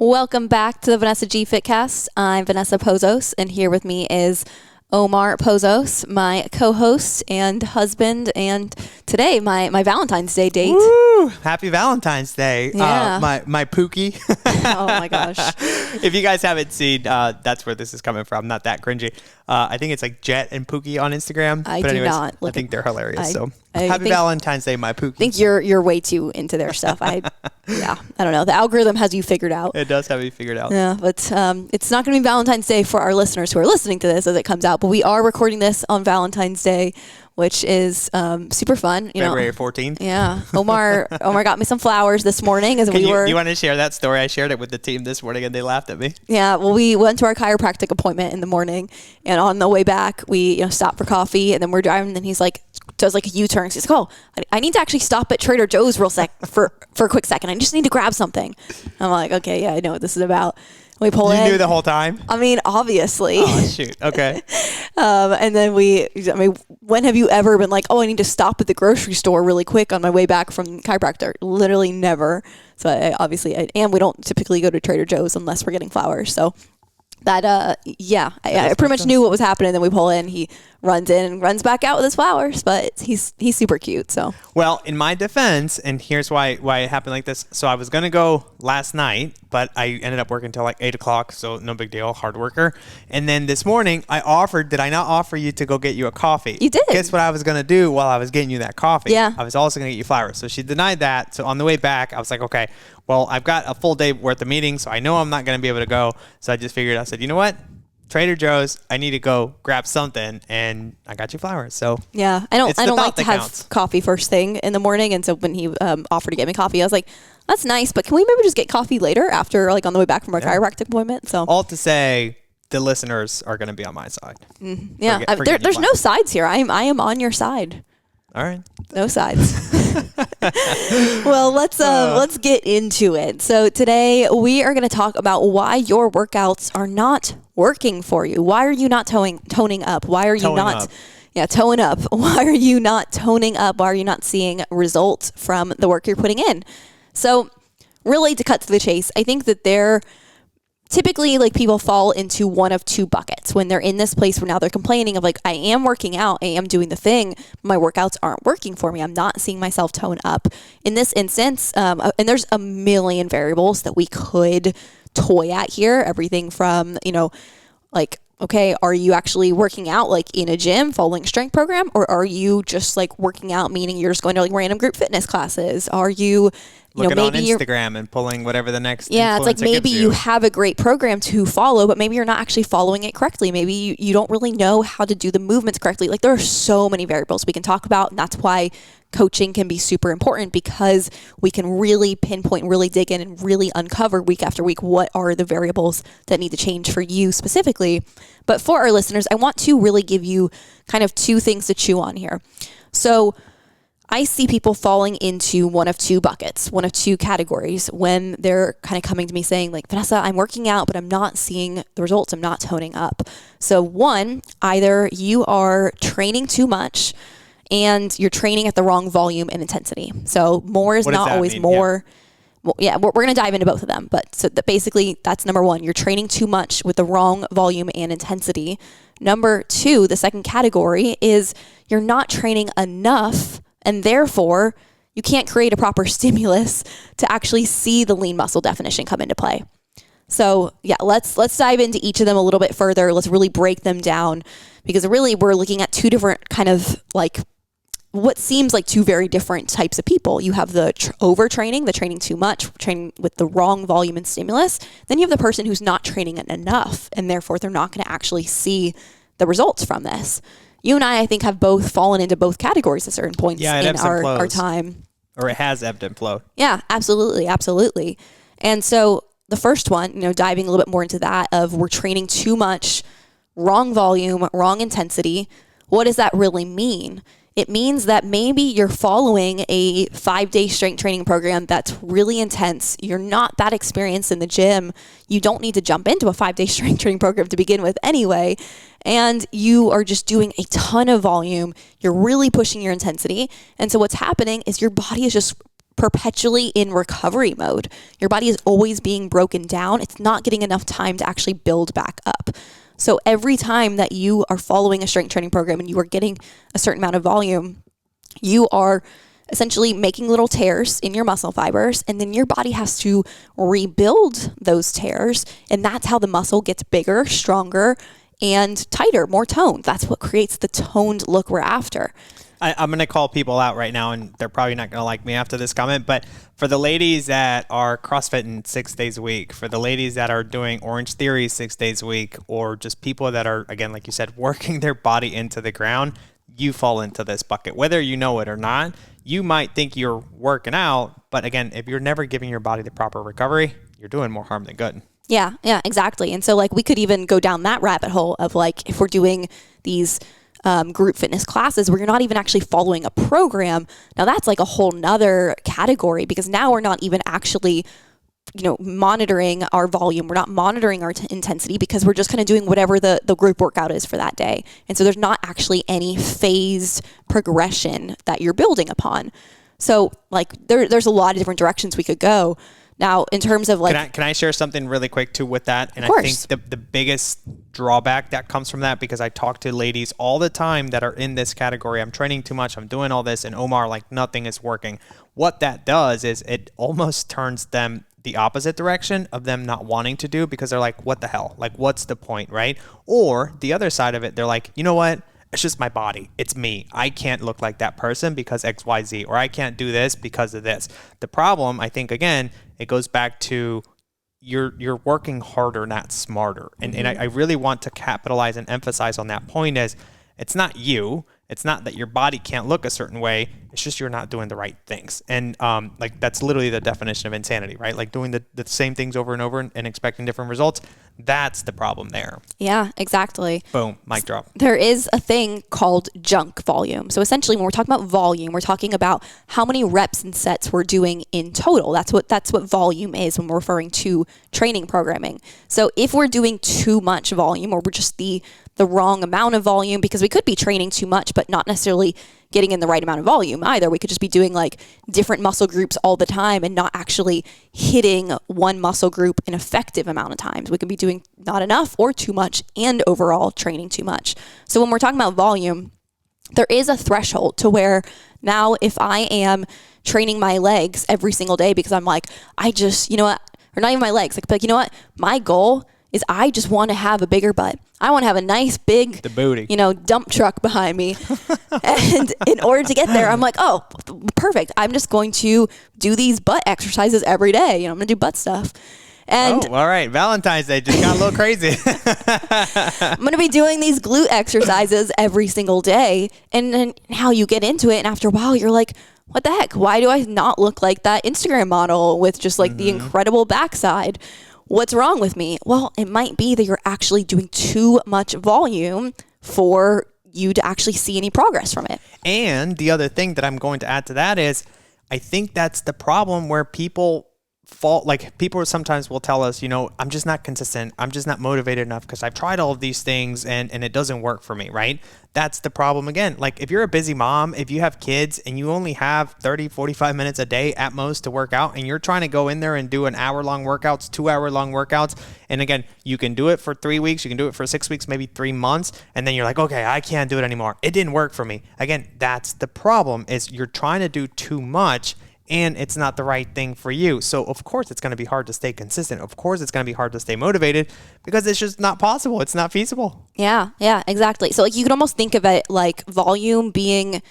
Welcome back to the Vanessa G Fitcast. I'm Vanessa Pozos, and here with me is Omar Pozos, my co-host and husband, and today my Valentine's Day date. Woo! Happy Valentine's Day. Yeah. My Pookie. Oh my gosh. If you guys haven't seen, that's where this is coming from. Not that cringy. I think it's like Jet and Pookie on Instagram. I do not I think they're hilarious. I Happy Valentine's Day, my Pookie. I think you're way too into their stuff. I don't know. The algorithm has you figured out. It does have you figured out. Yeah, but it's not going to be Valentine's Day for our listeners who are listening to this as it comes out. But we are recording this on Valentine's Day, which is super fun. February 14th. Yeah, Omar got me some flowers this morning as You want to share that story? I shared it with the team this morning, and they laughed at me. Yeah, well, we went to our chiropractic appointment in the morning, and on the way back, we stopped for coffee, and then we're driving, and he's like, does like a U-turn. He's like, oh, I need to actually stop at Trader Joe's for a quick second. I just need to grab something. I'm like, okay, yeah, I know what this is about. We pull in. You knew the whole time? I mean, obviously. Oh, shoot. Okay. And then when have you ever been like, oh, I need to stop at the grocery store really quick on my way back from chiropractor? Literally never. So and we don't typically go to Trader Joe's unless we're getting flowers. So that, I pretty much knew what was happening. Then we pull in, he runs in and runs back out with his flowers, but he's super cute. So, well, in my defense, and here's why it happened like this. So I was going to go last night, but I ended up working till like 8 o'clock. So no big deal, hard worker. And then this morning did I not offer you to go get you a coffee? You did. Guess what I was going to do while I was getting you that coffee? Yeah. I was also going to get you flowers. So she denied that. So on the way back, I was like, okay, well, I've got a full day worth of meetings, so I know I'm not going to be able to go. So I just figured, I said, you know what? Trader Joe's, I need to go grab something, and I got you flowers. So yeah, I don't like to have coffee first thing in the morning. And so when he offered to get me coffee, I was like, that's nice, but can we maybe just get coffee later after, like on the way back from our chiropractic appointment? So all to say, the listeners are going to be on my side. Yeah, there's no sides here. I am on your side. All right. No sides. Well, let's get into it. So today we are going to talk about why your workouts are not working for you. Why are you not toning up? Why are you toeing up? Why are you not toning up? Why are you not seeing results from the work you're putting in? So really, to cut to the chase, I think that typically, like, people fall into one of two buckets when they're in this place where now they're complaining of like, I am working out, I am doing the thing, my workouts aren't working for me. I'm not seeing myself tone up. In this instance, and there's a million variables that we could toy at here. Everything from, like, okay, are you actually working out like in a gym following a strength program, or are you just like working out, meaning you're just going to like random group fitness classes? Are you looking on Instagram and pulling whatever the next it's like maybe you have a great program to follow, but maybe you're not actually following it correctly. Maybe you don't really know how to do the movements correctly. Like, there are so many variables we can talk about, and that's why coaching can be super important, because we can really pinpoint, really dig in, and really uncover week after week what are the variables that need to change for you specifically. But for our listeners, I want to really give you kind of two things to chew on here. So I see people falling into one of two buckets, one of two categories, when they're kind of coming to me saying like, Vanessa, I'm working out, but I'm not seeing the results. I'm not toning up. So one, either you are training too much and you're training at the wrong volume and intensity. So more is not always mean? More. Yeah. Well, we're going to dive into both of them. But so basically that's number one. You're training too much with the wrong volume and intensity. Number two, the second category is you're not training enough, and therefore you can't create a proper stimulus to actually see the lean muscle definition come into play. So yeah, let's dive into each of them a little bit further. Let's really break them down, because really we're looking at two different kind of like what seems like two very different types of people. You have the overtraining, the training too much, training with the wrong volume and stimulus. Then you have the person who's not training enough, and therefore they're not going to actually see the results from this. You and I think, have both fallen into both categories at certain points in our time. Or it has ebbed and flowed. Yeah, absolutely. Absolutely. And so the first one, diving a little bit more into that of we're training too much, wrong volume, wrong intensity. What does that really mean? It means that maybe you're following a 5-day strength training program that's really intense. You're not that experienced in the gym. You don't need to jump into a 5-day strength training program to begin with anyway. And you are just doing a ton of volume. You're really pushing your intensity. And so what's happening is your body is just perpetually in recovery mode. Your body is always being broken down. It's not getting enough time to actually build back up. So every time that you are following a strength training program and you are getting a certain amount of volume, you are essentially making little tears in your muscle fibers, and then your body has to rebuild those tears, and that's how the muscle gets bigger, stronger, and tighter, more toned. That's what creates the toned look we're after. I'm going to call people out right now, and they're probably not going to like me after this comment, but for the ladies that are CrossFitting 6 days a week, for the ladies that are doing Orange Theory 6 days a week, or just people that are, again, like you said, working their body into the ground, you fall into this bucket. Whether you know it or not, you might think you're working out, but again, if you're never giving your body the proper recovery, you're doing more harm than good. Yeah, exactly. And so like we could even go down that rabbit hole of like if we're doing these group fitness classes where you're not even actually following a program. Now that's like a whole nother category, because now we're not even actually monitoring our volume. We're not monitoring our intensity, because we're just kind of doing whatever the group workout is for that day. And so there's not actually any phased progression that you're building upon. So like there's a lot of different directions we could go. Now, in terms of like... Can I share something really quick too with that? And I think the biggest drawback that comes from that, because I talk to ladies all the time that are in this category, I'm training too much, I'm doing all this, and Omar, like nothing is working. What that does is it almost turns them the opposite direction of them not wanting to do, because they're like, what the hell? Like, what's the point, right? Or the other side of it, they're like, you know what? It's just my body. It's me. I can't look like that person because XYZ, or I can't do this because of this. The problem, I think, again, it goes back to you're working harder, not smarter. And I really want to capitalize and emphasize on that point is it's not you. It's not that your body can't look a certain way. It's just you're not doing the right things. And like that's literally the definition of insanity, right? Like doing the same things over and over and expecting different results. That's the problem there. Yeah, exactly. Boom, mic drop. There is a thing called junk volume. So essentially when we're talking about volume, we're talking about how many reps and sets we're doing in total. That's what volume is when we're referring to training programming. So if we're doing too much volume, or we're just the wrong amount of volume, because we could be training too much but not necessarily getting in the right amount of volume either. We could just be doing like different muscle groups all the time and not actually hitting one muscle group an effective amount of times. We could be doing not enough or too much and overall training too much. So when we're talking about volume, there is a threshold to where now if I am training my legs every single day because I'm like, I just, or not even my legs, like you know what, my goal is I just want to have a bigger butt. I want to have a nice big, the booty, dump truck behind me. And in order to get there, I'm like, oh, perfect. I'm just going to do these butt exercises every day. I'm going to do butt stuff. And all right. Valentine's Day just got a little crazy. I'm going to be doing these glute exercises every single day. And then how you get into it. And after a while, you're like, what the heck? Why do I not look like that Instagram model with just like the incredible backside? What's wrong with me? Well, it might be that you're actually doing too much volume for you to actually see any progress from it. And the other thing that I'm going to add to that is I think that's the problem where people fall, like people sometimes will tell us, I'm just not consistent. I'm just not motivated enough because I've tried all of these things and it doesn't work for me, right? That's the problem again. Like if you're a busy mom, if you have kids and you only have 30, 45 minutes a day at most to work out and you're trying to go in there and do an hour-long workouts, 2-hour-long workouts. And again, you can do it for 3 weeks, you can do it for 6 weeks, maybe 3 months. And then you're like, okay, I can't do it anymore. It didn't work for me. Again, that's the problem is you're trying to do too much and it's not the right thing for you. So of course it's going to be hard to stay consistent. Of course it's going to be hard to stay motivated because it's just not possible. It's not feasible. Yeah, exactly. So like you could almost think of it like volume being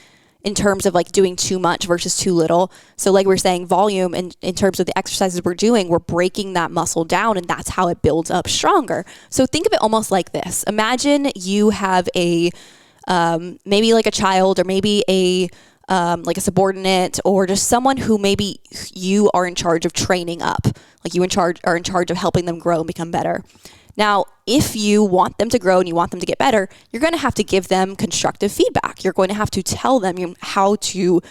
in terms of like doing too much versus too little. So like we're saying volume in terms of the exercises we're doing, we're breaking that muscle down and that's how it builds up stronger. So think of it almost like this. Imagine you have a, maybe like a child or maybe like a subordinate or just someone who maybe you are in charge of training up, like you are in charge of helping them grow and become better. Now, if you want them to grow and you want them to get better, you're going to have to give them constructive feedback. You're going to have to tell them how to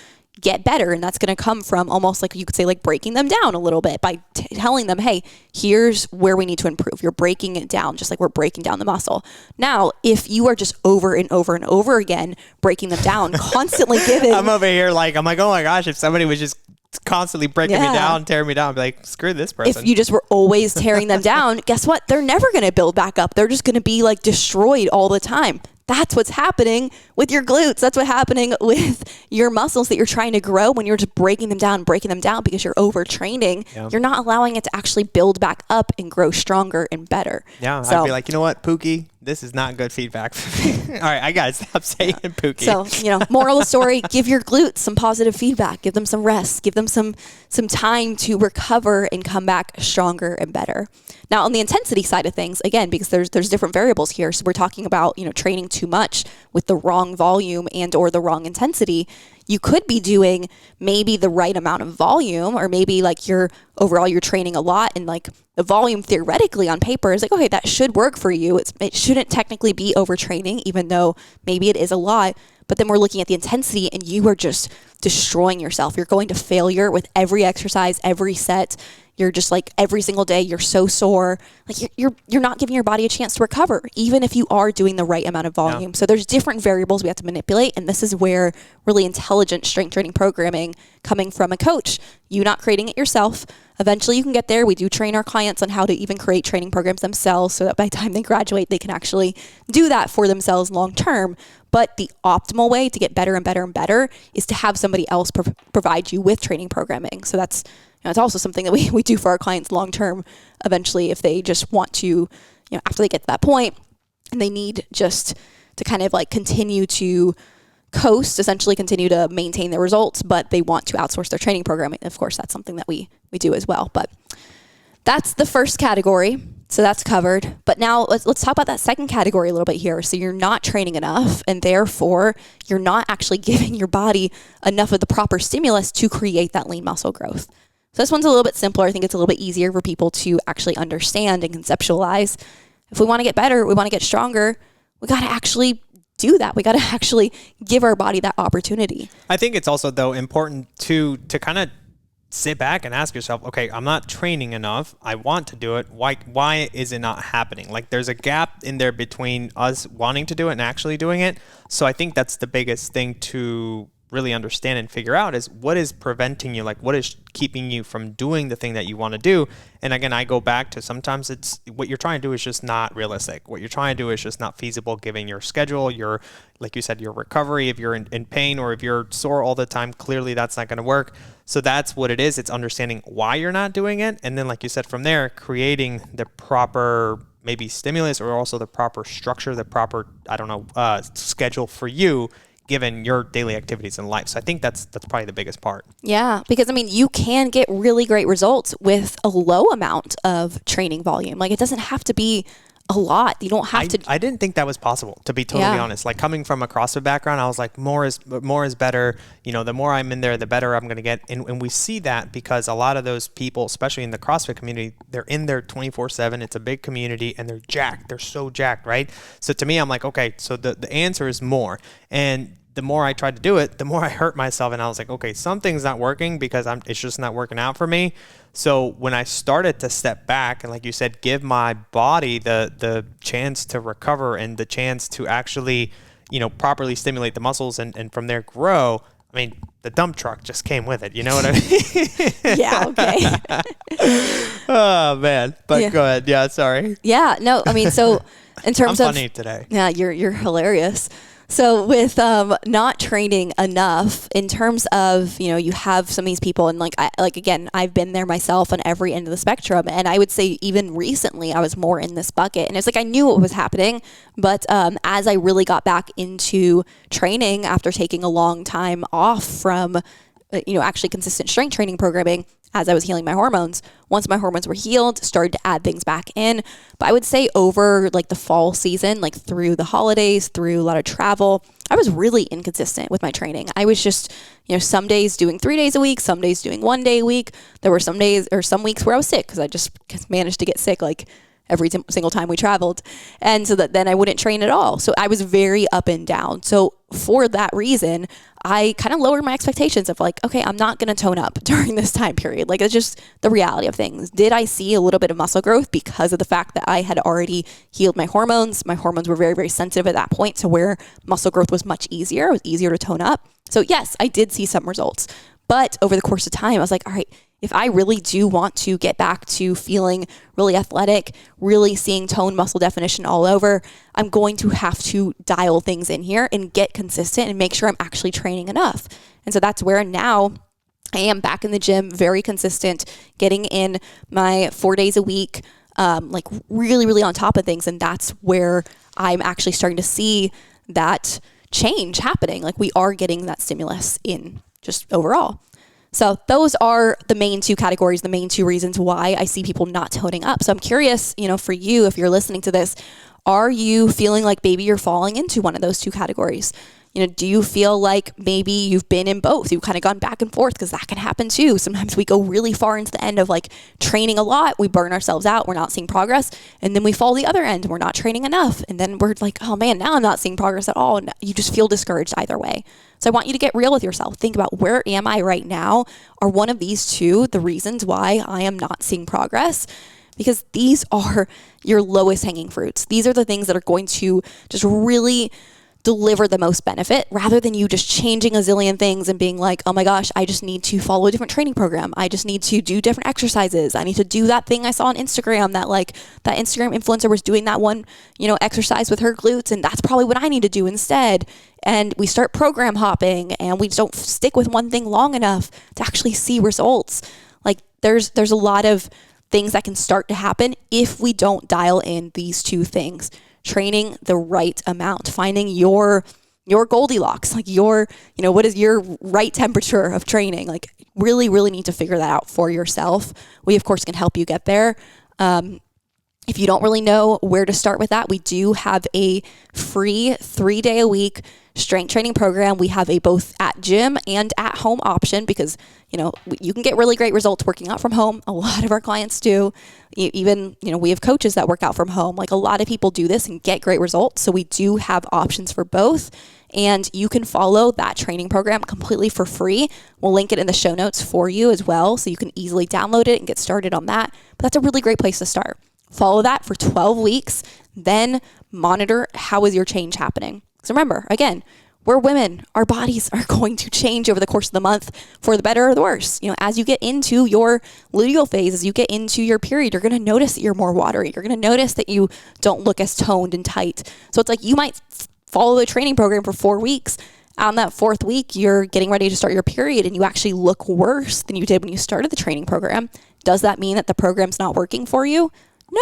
get better. And that's going to come from almost like you could say like breaking them down a little bit by telling them, hey, here's where we need to improve. You're breaking it down just like we're breaking down the muscle. Now, if you are just over and over and over again, breaking them down, constantly giving. I'm over here I'm like, oh my gosh, if somebody was just constantly breaking me down, tearing me down. I'd be like, screw this person. If you just were always tearing them down, guess what? They're never going to build back up. They're just going to be like destroyed all the time. That's what's happening with your glutes. That's what's happening with your muscles that you're trying to grow when you're just breaking them down because you're overtraining. Yeah. You're not allowing it to actually build back up and grow stronger and better. Yeah, so, I'd be like, you know what, Pookie, this is not good feedback for me. All right, I got to stop saying Pookie. So, moral of the story, give your glutes some positive feedback. Give them some rest. Give them some time to recover and come back stronger and better. Now, on the intensity side of things, again, because there's different variables here. So we're talking about, training too much with the wrong volume and or the wrong intensity. You could be doing maybe the right amount of volume, or maybe like you're training a lot, and like the volume theoretically on paper is like, okay, that should work for you. It shouldn't technically be overtraining, even though maybe it is a lot. But then we're looking at the intensity and you are just destroying yourself. You're going to failure with every exercise, every set. You're just like every single day, you're so sore. Like you're not giving your body a chance to recover, even if you are doing the right amount of volume. Yeah. So there's different variables we have to manipulate. And this is where really intelligent strength training programming coming from a coach, you not creating it yourself. Eventually you can get there. We do train our clients on how to even create training programs themselves so that by the time they graduate, they can actually do that for themselves long term. But the optimal way to get better and better and better is to have somebody else provide you with training programming. So that's it's also something that we do for our clients long term. Eventually, if they just want to, after they get to that point, and they need just to kind of like continue to coast, essentially continue to maintain their results, but they want to outsource their training programming. Of course, that's something that we do as well. But that's the first category. So that's covered. But now let's talk about that second category a little bit here. So you're not training enough, and therefore you're not actually giving your body enough of the proper stimulus to create that lean muscle growth. So this one's a little bit simpler. I think it's a little bit easier for people to actually understand and conceptualize. If we want to get better, we want to get stronger, we got to actually do that. We got to actually give our body that opportunity. I think it's also, though, important to kind of sit back and ask yourself, okay, I'm not training enough. I want to do it. Why is it not happening? Like there's a gap in there between us wanting to do it and actually doing it. So I think that's the biggest thing to really understand and figure out is what is preventing you, like what is keeping you from doing the thing that you want to do. And again, I go back to sometimes it's what you're trying to do is just not realistic. What you're trying to do is just not feasible given your schedule, your, like you said, your recovery. If you're in pain or if you're sore all the time, clearly that's not going to work. So that's what it is. It's understanding why you're not doing it. And then like you said, from there, creating the proper maybe stimulus or also the proper structure, the proper, schedule for you given your daily activities in life. So I think that's probably the biggest part. Yeah, because you can get really great results with a low amount of training volume. Like it doesn't have to be a lot. You don't have to. I didn't think that was possible, to be totally honest. Like coming from a CrossFit background, I was like, more is better. The more I'm in there, the better I'm going to get. And we see that because a lot of those people, especially in the CrossFit community, they're in there 24/7. It's a big community and they're jacked. They're so jacked, right? So to me, I'm like, okay, so the answer is more. And the more I tried to do it, the more I hurt myself. And I was like, okay, something's not working because it's just not working out for me. So when I started to step back and, like you said, give my body the chance to recover and the chance to actually, properly stimulate the muscles and from there grow, the dump truck just came with it. You know what I mean? Yeah, okay. Oh, man. But go ahead. Yeah, sorry. Yeah, no, so in terms I'm funny today. Yeah, you're hilarious. So with not training enough in terms of, you have some of these people and again, I've been there myself on every end of the spectrum. And I would say even recently I was more in this bucket and it's like I knew what was happening. But as I really got back into training after taking a long time off from, actually consistent strength training programming, as I was healing my hormones. Once my hormones were healed, started to add things back in. But I would say over the fall season, through the holidays, through a lot of travel, I was really inconsistent with my training. I was just, some days doing 3 days a week, some days doing 1 day a week. There were some days or some weeks where I was sick because I just managed to get sick every single time we traveled. And so that then I wouldn't train at all. So I was very up and down. So for that reason, I kind of lowered my expectations of okay, I'm not going to tone up during this time period. It's just the reality of things. Did I see a little bit of muscle growth because of the fact that I had already healed my hormones? My hormones were very, very sensitive at that point to where muscle growth was much easier. It was easier to tone up. So yes, I did see some results. But over the course of time, I was like, all right, if I really do want to get back to feeling really athletic, really seeing tone muscle definition all over, I'm going to have to dial things in here and get consistent and make sure I'm actually training enough. And so that's where now I am back in the gym, very consistent, getting in my 4 days a week, like really, really on top of things. And that's where I'm actually starting to see that change happening. Like we are getting that stimulus in just overall. So those are the main two categories, the main two reasons why I see people not toning up. So I'm curious, for you, if you're listening to this, are you feeling like maybe you're falling into one of those two categories? Do you feel like maybe you've been in both? You've kind of gone back and forth, because that can happen too. Sometimes we go really far into the end of like training a lot. We burn ourselves out. We're not seeing progress. And then we fall the other end and we're not training enough. And then we're like, oh man, now I'm not seeing progress at all. And you just feel discouraged either way. So I want you to get real with yourself. Think about, where am I right now? Are one of these two the reasons why I am not seeing progress? Because these are your lowest hanging fruits. These are the things that are going to just really deliver the most benefit, rather than you just changing a zillion things and being like, oh my gosh, I just need to follow a different training program. I just need to do different exercises. I need to do that thing I saw on Instagram, that Instagram influencer was doing that one, exercise with her glutes, and that's probably what I need to do instead. And we start program hopping and we don't stick with one thing long enough to actually see results. Like there's a lot of things that can start to happen if we don't dial in these two things. Training the right amount, finding your Goldilocks, like what is your right temperature of training? Like really, really need to figure that out for yourself. We of course can help you get there. If you don't really know where to start with that, we do have a free 3-day-a-week strength training program. We have a both at gym and at home option, because you can get really great results working out from home. A lot of our clients do. Even we have coaches that work out from home. Like a lot of people do this and get great results. So we do have options for both, and you can follow that training program completely for free. We'll link it in the show notes for you as well, so you can easily download it and get started on that. But that's a really great place to start. Follow that for 12 weeks, then monitor how is your change happening. So remember, again, we're women. Our bodies are going to change over the course of the month for the better or the worse. As you get into your luteal phase, as you get into your period, you're going to notice that you're more watery. You're going to notice that you don't look as toned and tight. So it's like you might follow the training program for 4 weeks. On that 4th week, you're getting ready to start your period and you actually look worse than you did when you started the training program. Does that mean that the program's not working for you?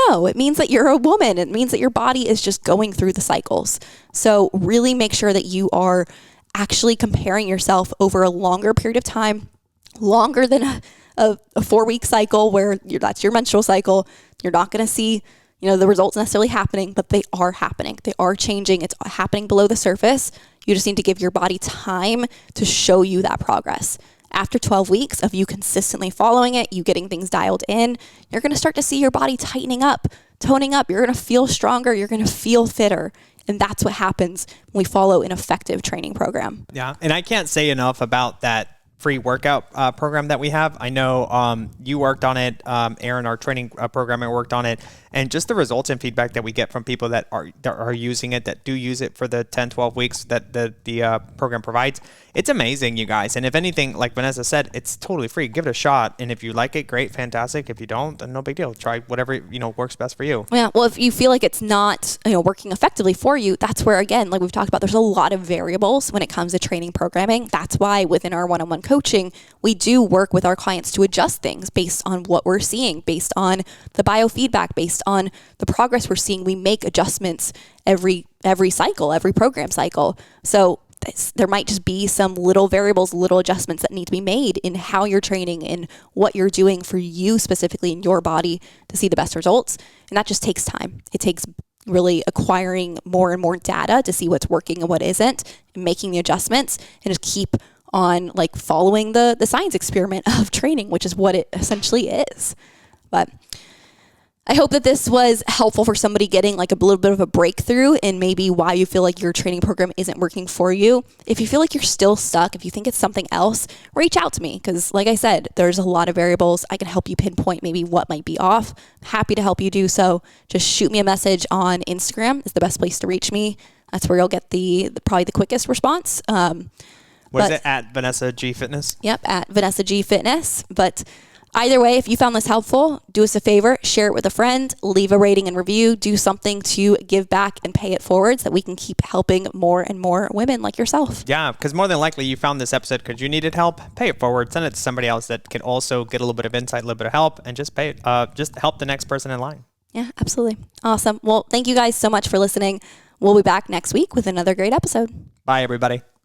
No, it means that you're a woman. It means that your body is just going through the cycles. So really make sure that you are actually comparing yourself over a longer period of time, longer than a 4-week cycle where that's your menstrual cycle. You're not going to see, the results necessarily happening, but they are happening. They are changing. It's happening below the surface. You just need to give your body time to show you that progress. After 12 weeks of you consistently following it, you getting things dialed in, you're going to start to see your body tightening up, toning up. You're going to feel stronger. You're going to feel fitter. And that's what happens when we follow an effective training program. Yeah. And I can't say enough about that free workout program that we have. I know you worked on it, Aaron, our training programmer worked on it, and just the results and feedback that we get from people that are using it, that do use it for the 10, 12 weeks that the program provides. It's amazing, you guys. And if anything, like Vanessa said, it's totally free. Give it a shot. And if you like it, great, fantastic. If you don't, then no big deal. Try whatever, works best for you. Yeah. Well, if you feel like it's not, working effectively for you, that's where, again, like we've talked about, there's a lot of variables when it comes to training programming. That's why within our one-on-one coaching, we do work with our clients to adjust things based on what we're seeing, based on the biofeedback, based on the progress we're seeing. We make adjustments every cycle, every program cycle. So there might just be some little variables, little adjustments that need to be made in how you're training and what you're doing for you specifically in your body to see the best results. And that just takes time. It takes really acquiring more and more data to see what's working and what isn't, and making the adjustments, and just keep on like following the science experiment of training, which is what it essentially is. But I hope that this was helpful for somebody getting like a little bit of a breakthrough in maybe why you feel like your training program isn't working for you. If you feel like you're still stuck, if you think it's something else, reach out to me, because like I said, there's a lot of variables. I can help you pinpoint maybe what might be off. Happy to help you do so. Just shoot me a message on Instagram is the best place to reach me. That's where you'll get the probably the quickest response. What is it? At Vanessa G Fitness? Yep, at Vanessa G Fitness. But either way, if you found this helpful, do us a favor, share it with a friend, leave a rating and review, do something to give back and pay it forward so that we can keep helping more and more women like yourself. Yeah, because more than likely you found this episode because you needed help. Pay it forward. Send it to somebody else that could also get a little bit of insight, a little bit of help, and just pay it. Just help the next person in line. Yeah, absolutely. Awesome. Well, thank you guys so much for listening. We'll be back next week with another great episode. Bye, everybody.